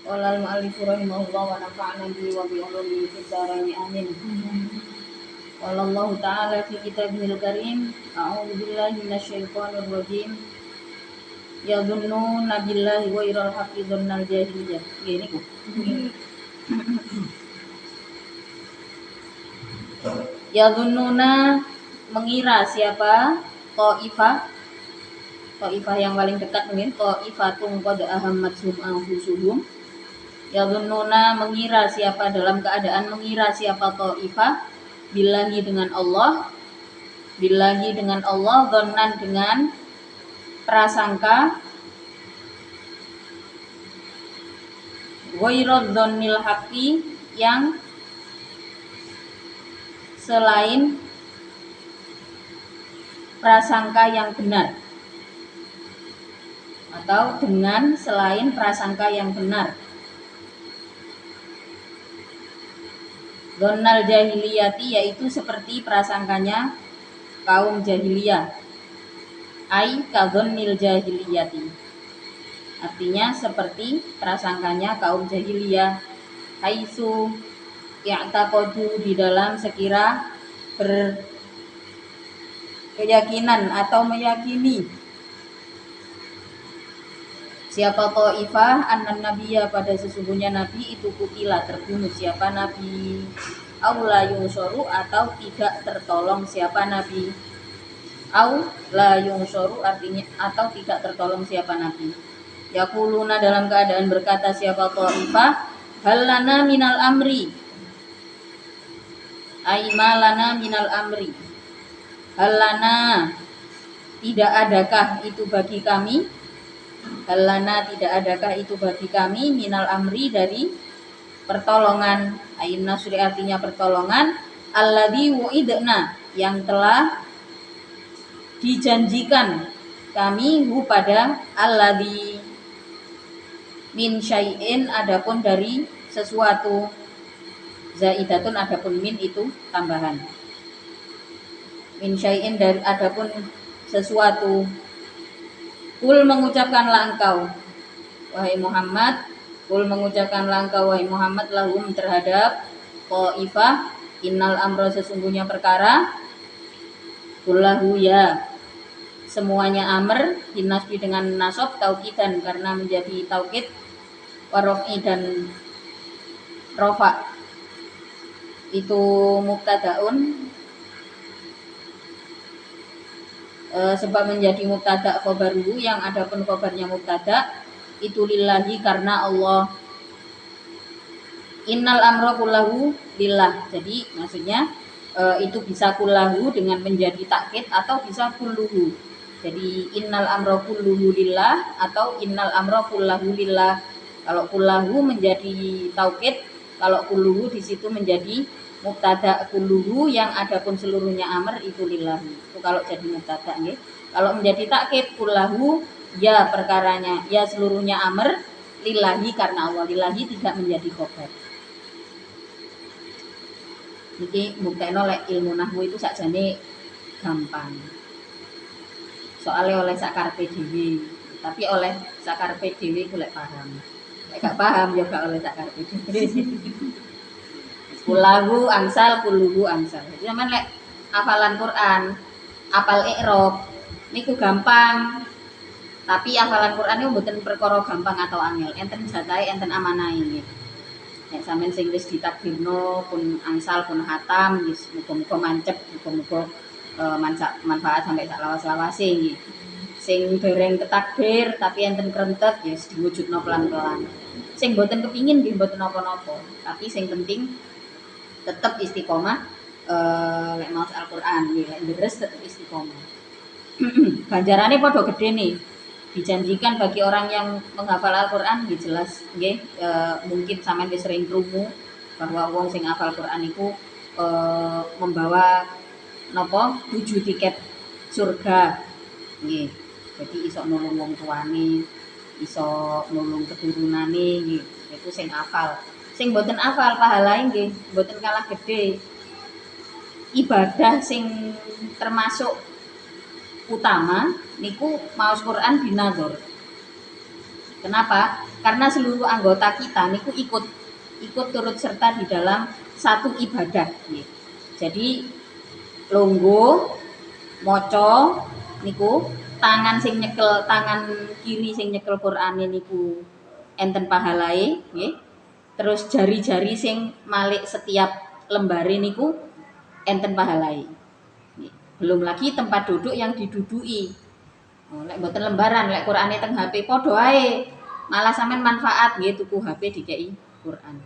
Qala al-mu'allif rahimahullah wa nafa'ana bihi wa bi ulumihi fid dharain amin. Qala Allah ta'ala fi kitabihil karim, a'udzu billahi minasyaitonir rajim. Yadhunnuna billahi ghairal haqqi dhannal jahiliyah. Ini kok. Yadhunnuna mengira siapa? Ta'ifah yang paling dekat mungkin ta'ifatun qad ahammathum anfusuhum. Yadhunnuna mengira siapa, dalam keadaan mengira siapa ta'ifah billahi dengan Allah, dhannan dengan prasangka, ghairad dhannil haqqi yang selain prasangka yang benar, atau dengan selain prasangka yang benar. Dhannal jahiliyati yaitu seperti prasangkanya kaum jahiliyah. Ai kadhannil jahiliyati. Artinya seperti prasangkanya kaum jahiliyah. Haitsu i'taqadu, di dalam sekira berkeyakinan atau meyakini siapa ta'ifah annan nabiyya, pada sesungguhnya nabi itu kutila terbunuh siapa nabi, au la yunsaru, atau tidak tertolong siapa nabi. Au la yunsaru artinya atau tidak tertolong siapa nabi. Yaquluna, dalam keadaan berkata siapa ta'ifah, hal lana minal amri, ai malana minal amri. Hal lana, tidak adakah itu bagi kami, halana tidak adakah itu bagi kami, minal amri dari pertolongan, ayin nasri artinya pertolongan, alladzi wu'idna yang telah dijanjikan kami hu pada alladzi, min syai'in adapun dari sesuatu, zaidatun adapun min itu tambahan, min syai'in dari adapun sesuatu. Kul mengucapkanlah engkau wahai Muhammad, kul mengucapkanlah engkau wahai Muhammad lahum terhadap ta'ifah, innal amra sesungguhnya perkara, kullahu ya semuanya amr, dinasbi dengan nasab tauqidan karena menjadi taukid, warofi dan rofa itu mubtadaun, sebab menjadi mubtada khobaruhu, yang adapun khobarnya mubtada itu lillahi karena Allah. Innal amra kullahu lillah, jadi maksudnya itu bisa kullahu dengan menjadi takkid atau bisa kulluhu. Jadi innal amra kulluhu lillah atau innal amra kullahu lillah. Kalau kullahu menjadi taukid, kalau kulluhu di situ menjadi mubtada kulluhu, yang adapun seluruhnya amr itu lillahi. Itu kalau jadi mubtada nggih. Kalau menjadi takkid kullahu ya perkaranya, ya seluruhnya amr, lillahi karena Allah, lillahi tidak menjadi khobar. Niki buktekno lek ilmu nahwu itu sakjane gampang. Soalnya oleh sakarepe dhewe, tapi oleh sakarepe dhewe ku lek paham. Lek gak paham ya gak oleh sakarepe dhewe. Kulahu angsal, kuluhu angsal. Jadi sampean lek hafalan Quran, apal i'rab niku gampang. Tapi hafalan Quran niku mboten perkara gampang atau angel. Enten jatahe, enten amanahe nggih. Nek sampean sing wis ditakdirno pun angsal pun hatam, wis muga-muga mancep, muga-muga manfaat sampai sak lawas-lawase nggih. Sing dereng ketakbir tapi enten krentet ya diwujudno pelan-pelan. Sing mboten kepingin nggih mboten napa-napa, tapi sing penting tetap istiqomah lek maos Al-Qur'an nggih, lek deres tetap istiqomah. Ganjarane padha gedhe nih. Dijanjikan bagi orang yang menghafal Al-Qur'an nggih jelas nggih, mungkin sampean wis sering krungu bahwa wong sing hafal Qur'an iku membawa napa 7 tiket surga nggih. Jadi iso nulung wong tuane, iso nulung keturunane nggih. Itu sing hafal. Sing mboten hafal pahalae nggih mboten kalah gede. Ibadah sing termasuk utama niku maos Quran binadzur. Kenapa? karena seluruh anggota kita niku ikut turut serta di dalam satu ibadah nggih. Jadi longgo maca niku tangan sing nyekel tangan kiri sing nyekel Qur'ane niku enten pahalae nggih. Terus jari-jari sing malik setiap lembare niku enten pahalae. Belum lagi tempat duduk yang diduduki. Oh, lek mboten lembaran, lek Qur'ane teng HP padha ae. Malah sampean manfaat nggih tuku HP dikei Qur'an.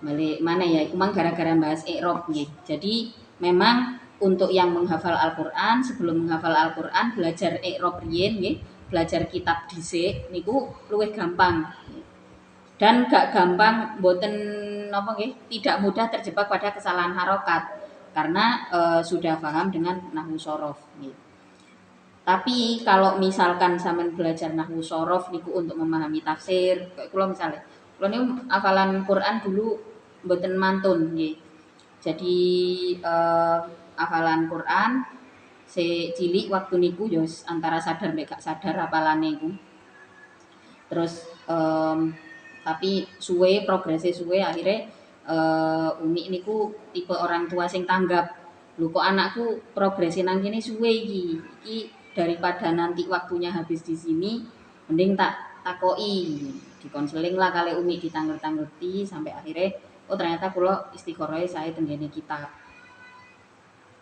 Balik mana ya, iku mang gara-gara bahas i'rab nggih. Jadi memang untuk yang menghafal Al-Qur'an, sebelum menghafal Al-Qur'an belajar i'rab riyen nggih, belajar kitab dhisik niku luwih gampang. Dan gak gampang mboten napa nggih, tidak mudah terjebak pada kesalahan harokat karena sudah paham dengan nahwu shorof nggih. Tapi kalau misalkan sampean belajar nahwu shorof niku untuk memahami tafsir, kayak kula misalnya, kula niku hafalan Quran dulu mboten mantun nggih. Jadi hafalan Quran cilik waktu niku yo antara sadar mek gak sadar hafalane iku. Terus tapi suwe progresnya suwe akhirnya Umi niku tipe orang tua sing tanggap. Lho kok anakku progresi nang kene suwe iki daripada nanti waktunya habis di sini mending tak takoki. Dikonseling lah kali Umi ditangger-tangerti sampai akhirnya oh ternyata kula istikharah saya tenggene kitab.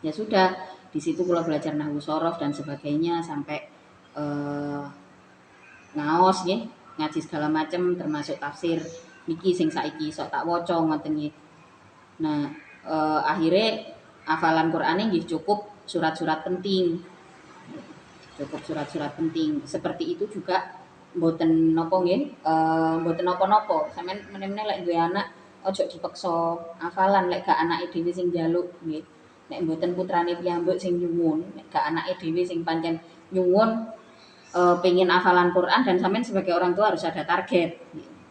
Ya sudah, di situ kula belajar nahwu shorof dan sebagainya sampai ngaos nggih, ngaji segala macam termasuk tafsir niki sing saiki sok tak waca ngoten nggih. Nah, akhirnya hafalan Qur'ane nggih cukup surat-surat penting. Cukup surat-surat penting. Seperti itu juga mboten napa nggih, mboten napa-napa. Sampeyan meneh-meneh lek duwe anak ojo dipeksa hafalan lek gak anake dhewe sing njaluk nggih. Nek mboten putrane piyambak sing nyuwun, nek gak anake dhewe sing pancen nyuwun pengen hafalan Quran dan sampean sebagai orang tua harus ada target.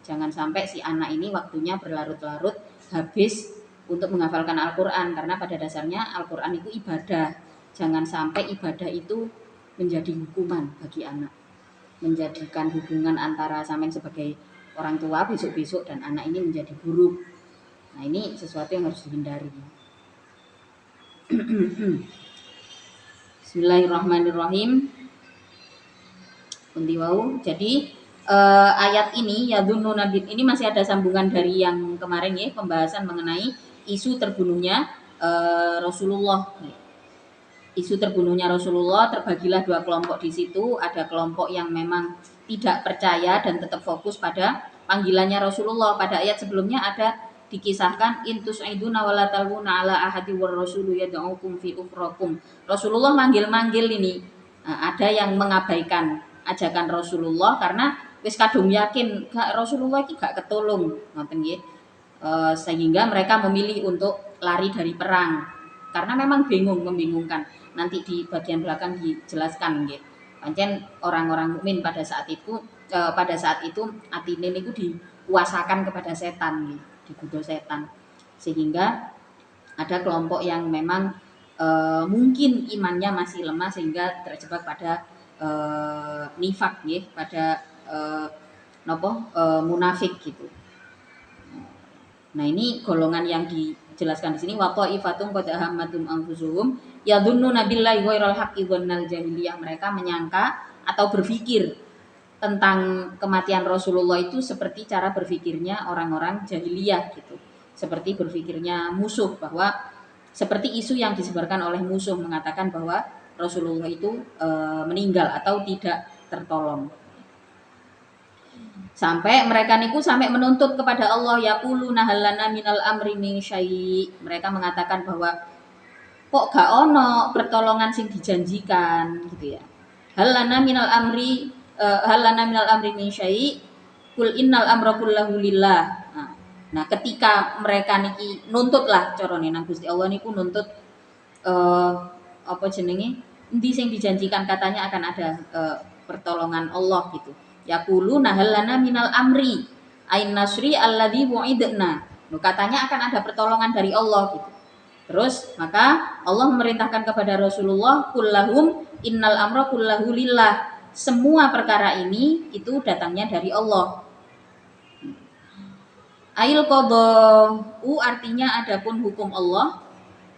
Jangan sampai si anak ini waktunya berlarut-larut habis untuk menghafalkan Al-Quran karena pada dasarnya Al-Quran itu ibadah. Jangan sampai ibadah itu menjadi hukuman bagi anak. Menjadikan hubungan antara sampean sebagai orang tua besok-besok dan anak ini menjadi buruk. Nah, ini sesuatu yang harus dihindari. Bismillahirrahmanirrahim. Jadi ayat ini ya Nabi ini masih ada sambungan dari yang kemarin ya, pembahasan mengenai isu terbunuhnya Rasulullah. Isu terbunuhnya Rasulullah terbagilah dua kelompok di situ. Ada kelompok yang memang tidak percaya dan tetap fokus pada panggilannya Rasulullah. Pada ayat sebelumnya ada dikisahkan intus aiduna wala taluna ala ahadi war rasulu yad'ukum fi ukhrakum. Rasulullah manggil-manggil ini. Nah, ada yang mengabaikan ajakan Rasulullah karena wis kadung yakin Rasulullah iki gak ketulung ngoten nggih. Sehingga mereka memilih untuk lari dari perang karena memang membingungkan. Nanti di bagian belakang dijelaskan nggih. Pancen orang-orang mukmin pada saat itu atine niku dikuasakan kepada setan nggih, digodha setan. Sehingga ada kelompok yang memang mungkin imannya masih lemah sehingga terjebak pada nifak nggih, pada munafik gitu. Nah, ini golongan yang dijelaskan di sini wa qaifatum qad ahammatum anfusuhum yadhunnuna billahi ghairal haqqi dzannal jahiliyah. Mereka menyangka atau berpikir tentang kematian Rasulullah itu seperti cara berpikirnya orang-orang jahiliyah gitu. Seperti berpikirnya musuh, bahwa seperti isu yang disebarkan oleh musuh mengatakan bahwa Rasulullah itu meninggal atau tidak tertolong. Sampai mereka niku sampai menuntut kepada Allah, yaquluna halana minal amri min syai'. Mereka mengatakan bahwa kok gak ono pertolongan sing dijanjikan gitu ya. Halana minal amri min syai', kul innal amra kullahu lillah. Nah, ketika mereka niki nuntut lah carane nang Gusti Allah niku nuntut apa jenenge? Endi sing dijanjikan, katanya akan ada pertolongan Allah gitu. Yaquluna halana minal amri ain nasri alladzi wu'idna. Katanya akan ada pertolongan dari Allah gitu. Terus maka Allah memerintahkan kepada Rasulullah kullahum innal amra kullahu lillah. semua perkara ini itu datangnya dari Allah. Ail qada'u artinya adapun hukum Allah.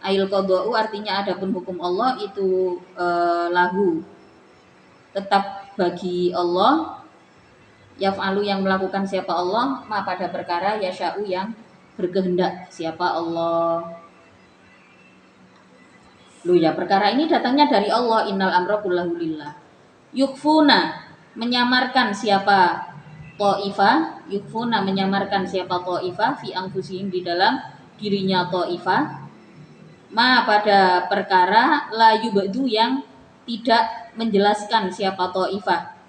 Ail qada'u artinya adapun hukum Allah itu lahu tetap bagi Allah. Yaf'alu yang melakukan siapa Allah, ma pada perkara yasha'u yang berkehendak siapa Allah. Loh ya, perkara ini datangnya dari Allah. Innal amra kullahu lillah. Yukfuna menyamarkan siapa Ta'ifah, yukfuna menyamarkan siapa Ta'ifah fi anfusihim di dalam dirinya Ta'ifah, ma pada perkara la yubadu yang tidak menjelaskan siapa Ta'ifah.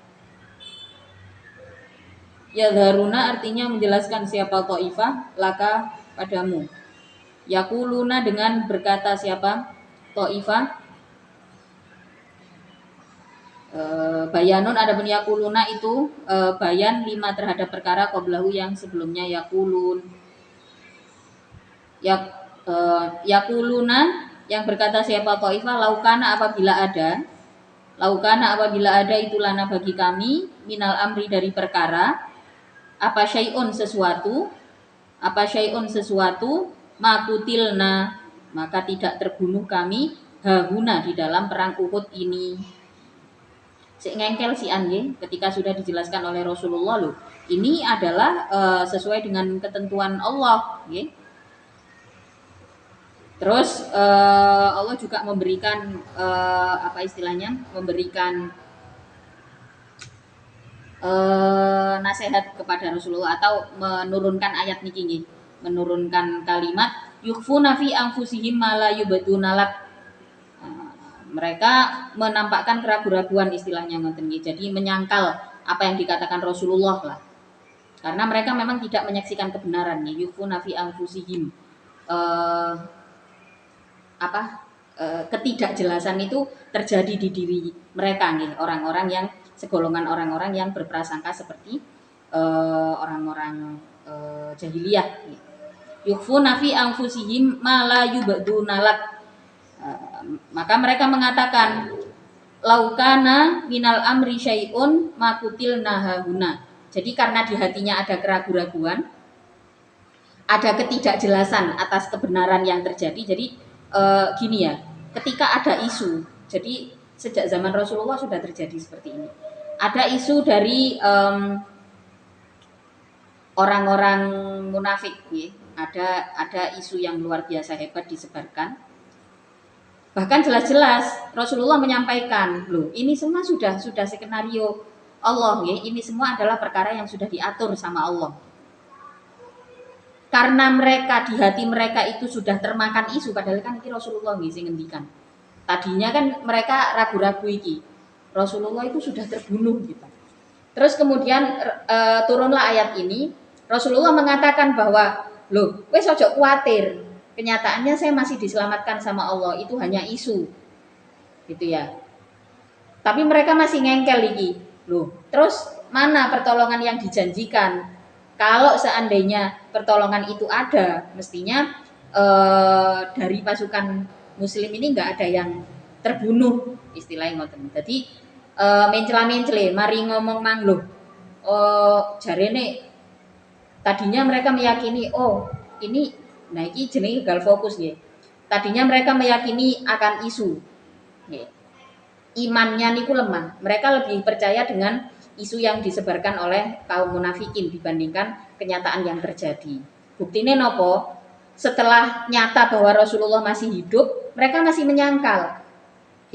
Yadharuna artinya menjelaskan siapa Ta'ifah laka padamu. Yakuluna dengan berkata siapa Ta'ifah. Bayanun adapun yakuluna itu bayan 5 terhadap perkara qablahu yang sebelumnya yakulun. Yakuluna yang berkata siapa Ta'ifah laukana apabila ada. Laukana apabila ada itu lana bagi kami minal amri dari perkara apa syai'un sesuatu makutilna maka tidak terbunuh kami hahuna di dalam perang Uhud ini. Si ngengkel si Anye ketika sudah dijelaskan oleh Rasulullah loh. Ini adalah sesuai dengan ketentuan Allah, ya. Terus Allah juga memberikan apa istilahnya? Memberikan nasihat kepada Rasulullah atau menurunkan ayat niki nggih. Menurunkan kalimat yukfuna fi anfusihim ma la yubduna lak. Mereka menampakkan keraguan-raguan istilahnya ngoten nggih. Jadi menyangkal apa yang dikatakan Rasulullah lah. Karena mereka memang tidak menyaksikan kebenaran ya. Yufuna fi anfusihim. Ketidakjelasan itu terjadi di diri mereka nih, orang-orang yang segolongan orang-orang yang berprasangka seperti orang-orang jahiliyah. Yufuna fi anfusihim ma la yubduna lak. Maka mereka mengatakan laukana minal amri syai'un makutil nahahuna. Jadi karena di hatinya ada keraguan-raguan, ada ketidakjelasan atas kebenaran yang terjadi. Jadi gini ya, ketika ada isu, jadi sejak zaman Rasulullah sudah terjadi seperti ini. Ada isu dari orang-orang munafik, ya. Ada isu yang luar biasa hebat disebarkan. Bahkan jelas-jelas Rasulullah menyampaikan, loh ini semua sudah skenario Allah ya, ini semua adalah perkara yang sudah diatur sama Allah. Karena mereka di hati mereka itu sudah termakan isu, padahal kan ini Rasulullah sing ngendikan. Tadinya kan mereka ragu-ragu iki. Rasulullah itu sudah terbunuh gitu. Terus kemudian turunlah ayat ini, Rasulullah mengatakan bahwa, loh, wes ojo kuatir. Kenyataannya saya masih diselamatkan sama Allah, itu hanya isu. Gitu ya. Tapi mereka masih ngengkel iki. Loh, terus mana pertolongan yang dijanjikan? Kalau seandainya pertolongan itu ada, mestinya dari pasukan muslim ini nggak ada yang terbunuh, istilahnya ngoten. Jadi mencela-mencele, mari ngomong mang loh. Jarene tadinya mereka meyakini, oh ini nah ini jenenge gagal fokus ya. Tadinya mereka meyakini akan isu. Ya. Imannya niku lemah. Mereka lebih percaya dengan isu yang disebarkan oleh kaum munafikin dibandingkan kenyataan yang terjadi. Buktinya nopo? Setelah nyata bahwa Rasulullah masih hidup, mereka masih menyangkal.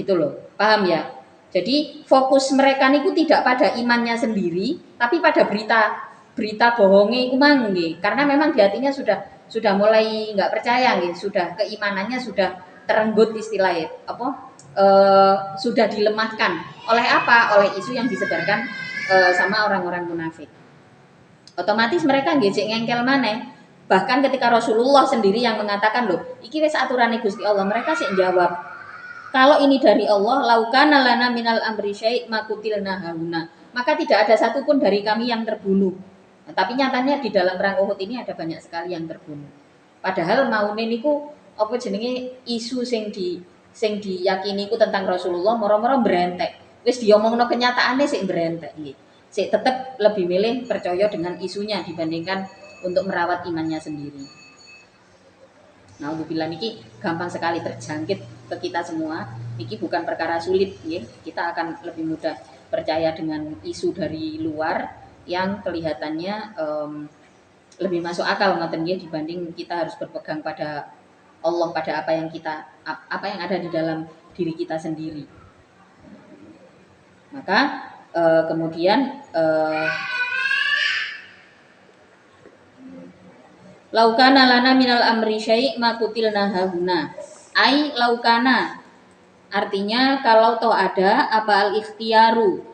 Gitu loh. Paham ya? Jadi fokus mereka niku tidak pada imannya sendiri, tapi pada berita bohongnya itu mang nggih. Karena memang di hatinya sudah mulai nggak percaya nggih, sudah keimanannya sudah terenggut istilahnya sudah dilemahkan oleh apa? Oleh isu yang disebarkan sama orang-orang munafik. Otomatis mereka nggih cek ngengkel maneh. Bahkan ketika Rasulullah sendiri yang mengatakan loh, iki wis aturane Gusti Allah, mereka sih jawab, kalau ini dari Allah, laukana lana minal amri syai' makutilna hauna. Maka tidak ada satupun dari kami yang terbunuh. Nah, tapi nyatanya di dalam perang Uhud ini ada banyak sekali yang terbunuh. Padahal maune niku apa jenenge isu sing diyakini ku tentang Rasulullah moro-moro berentek. wis diomongno kenyataane sik mbrentek nggih. Sik tetep lebih milih percaya dengan isunya dibandingkan untuk merawat imannya sendiri. Nauzubillah niki gampang sekali terjangkit ke kita semua. Niki bukan perkara sulit nggih. Kita akan lebih mudah percaya dengan isu dari luar yang kelihatannya lebih masuk akal ngoten nggih dibanding kita harus berpegang pada Allah, pada apa yang ada di dalam diri kita sendiri. Maka kemudian laukana lana minal amri syai' ma kutilna hahuna. Ai laukana artinya kalau toh ada apa al ikhtiaru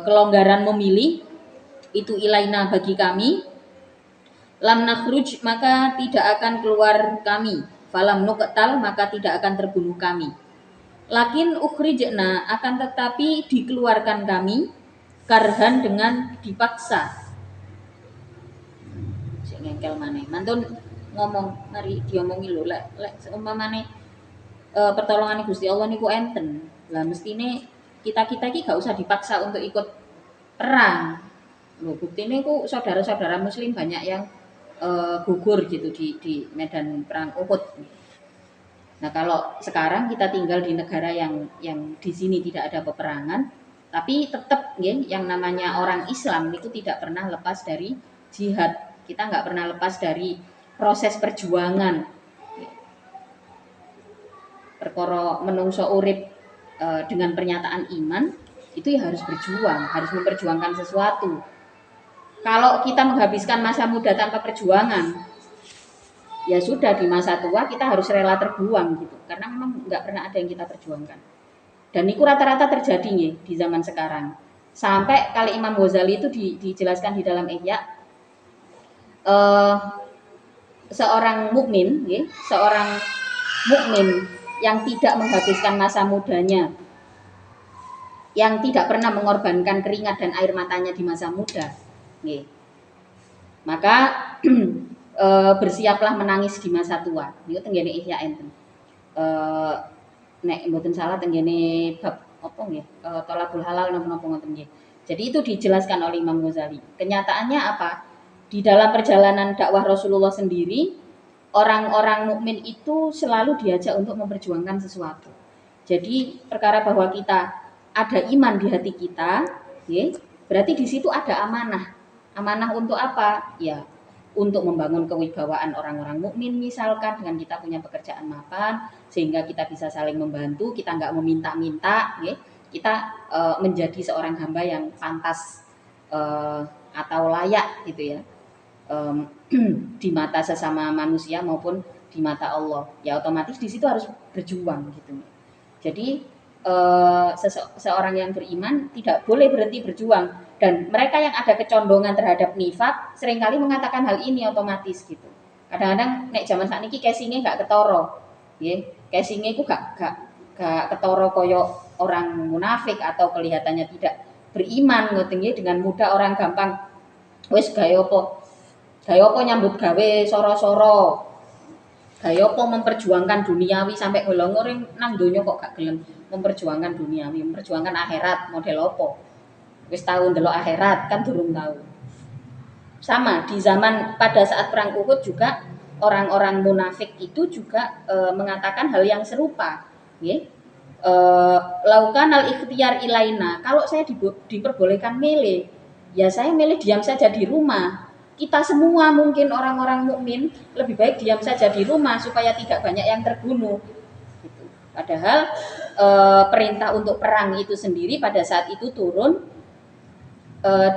kelonggaran memilih itu ilaina bagi kami, lam nakhruj maka tidak akan keluar kami, falam nuqtal maka tidak akan terbunuh kami. Lakin ukhrijna akan tetapi dikeluarkan kami karhan dengan dipaksa. Sing ngengkel maneh. Mantun ngomong mari diomongi lho lek seumpamane pertolongan Gusti Allah niku enten. Lah mestine kita-kita iki gak usah dipaksa untuk ikut perang. Loh buktine ku saudara-saudara muslim banyak yang gugur gitu di medan perang Uhud. Nah, kalau sekarang kita tinggal di negara yang di sini tidak ada peperangan, tapi tetap yang namanya orang Islam itu tidak pernah lepas dari jihad. Kita nggak pernah lepas dari proses perjuangan. Perkara menungso urip dengan pernyataan iman itu ya harus berjuang, harus memperjuangkan sesuatu. Kalau kita menghabiskan masa muda tanpa perjuangan, ya sudah di masa tua kita harus rela terbuang gitu, karena memang nggak pernah ada yang kita perjuangkan. Dan itu rata-rata terjadi nih di zaman sekarang. Sampai kali Imam Ghazali itu dijelaskan di dalam Ihya, seorang mukmin, seorang mukmin yang tidak menghabiskan masa mudanya, yang tidak pernah mengorbankan keringat dan air matanya di masa muda, maka bersiaplah menangis di masa tua. Niku tenggene Ihya enten. Nek mboten salah tenggene bab apa nggih? Thalabul halal napa-napa ngoten nggih. Jadi itu dijelaskan oleh Imam Ghazali. Kenyataannya apa? Di dalam perjalanan dakwah Rasulullah sendiri, orang-orang mukmin itu selalu diajak untuk memperjuangkan sesuatu. Jadi perkara bahwa kita ada iman di hati kita, berarti di situ ada amanah. Amanah untuk apa? Ya, untuk membangun kewibawaan orang-orang mukmin misalkan dengan kita punya pekerjaan mapan sehingga kita bisa saling membantu, kita nggak meminta-minta, kita menjadi seorang hamba yang pantas atau layak gitu ya, di mata sesama manusia maupun di mata Allah. Ya otomatis di situ harus berjuang gitu. Jadi seorang yang beriman tidak boleh berhenti berjuang. Dan mereka yang ada kecondongan terhadap nifak seringkali mengatakan hal ini otomatis gitu. Kadang-kadang nek zaman sakniki casingnya gak ketoro, casingnya itu gak ketoro koyo orang munafik atau kelihatannya tidak beriman ngoten nggih, dengan mudah orang gampang wis gaya apa nyambut gawe soro-soro, gaya apa memperjuangkan duniawi sampai golong-golong nang donya kok gak gelem memperjuangkan duniawi, memperjuangkan akhirat model apa? Wis tahu ndelok akhirat kan durung tahu. Sama di zaman pada saat perang Uhud juga orang-orang munafik itu juga mengatakan hal yang serupa, lakukan al ikhtiar ilaina. Kalau saya diperbolehkan milih, ya saya milih diam saja di rumah. Kita semua mungkin orang-orang mukmin lebih baik diam saja di rumah supaya tidak banyak yang terbunuh. Gitu. Padahal perintah untuk perang itu sendiri pada saat itu turun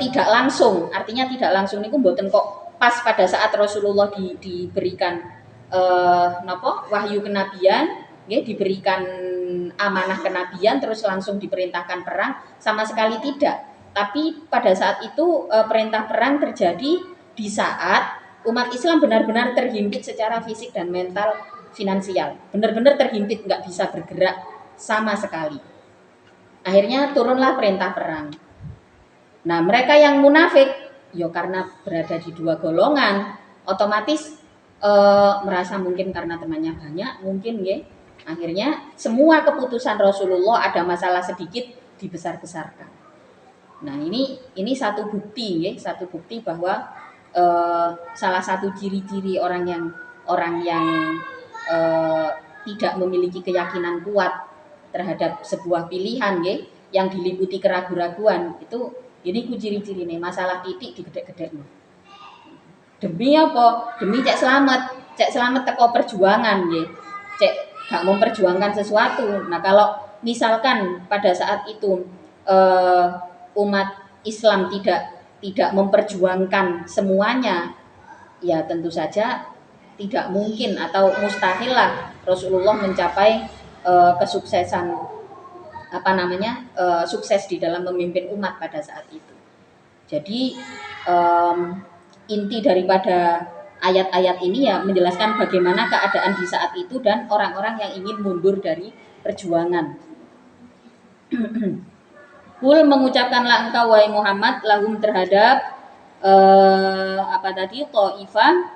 tidak langsung, artinya tidak langsung niku mboten kok pas pada saat Rasulullah diberikan wahyu kenabian, diberikan amanah kenabian terus langsung diperintahkan perang, sama sekali tidak. Tapi pada saat itu perintah perang terjadi di saat umat Islam benar-benar terhimpit secara fisik dan mental finansial, benar-benar terhimpit, nggak bisa bergerak sama sekali. Akhirnya turunlah perintah perang. Nah, mereka yang munafik, karena berada di dua golongan, otomatis merasa mungkin karena temannya banyak, mungkin Akhirnya semua keputusan Rasulullah ada masalah sedikit dibesar-besarkan. Nah, ini satu bukti ya, satu bukti bahwa salah satu ciri-ciri orang yang eh, tidak memiliki keyakinan kuat terhadap sebuah pilihan ya, yang diliputi keraguan-raguan itu, ini ku ciri-ciri nih masalah titik digedek-gedek. Demi apa? Demi cek selamat teko perjuangan ya. Cek gak memperjuangkan sesuatu. Nah, kalau misalkan pada saat itu eh, umat Islam tidak memperjuangkan semuanya, ya tentu saja tidak mungkin atau mustahil lah Rasulullah mencapai kesuksesan sukses di dalam memimpin umat pada saat itu. Jadi inti daripada ayat-ayat ini ya menjelaskan bagaimana keadaan di saat itu dan orang-orang yang ingin mundur dari perjuangan. Kul mengucapkanlah engkau wahai Muhammad lahum terhadap Ta'ifah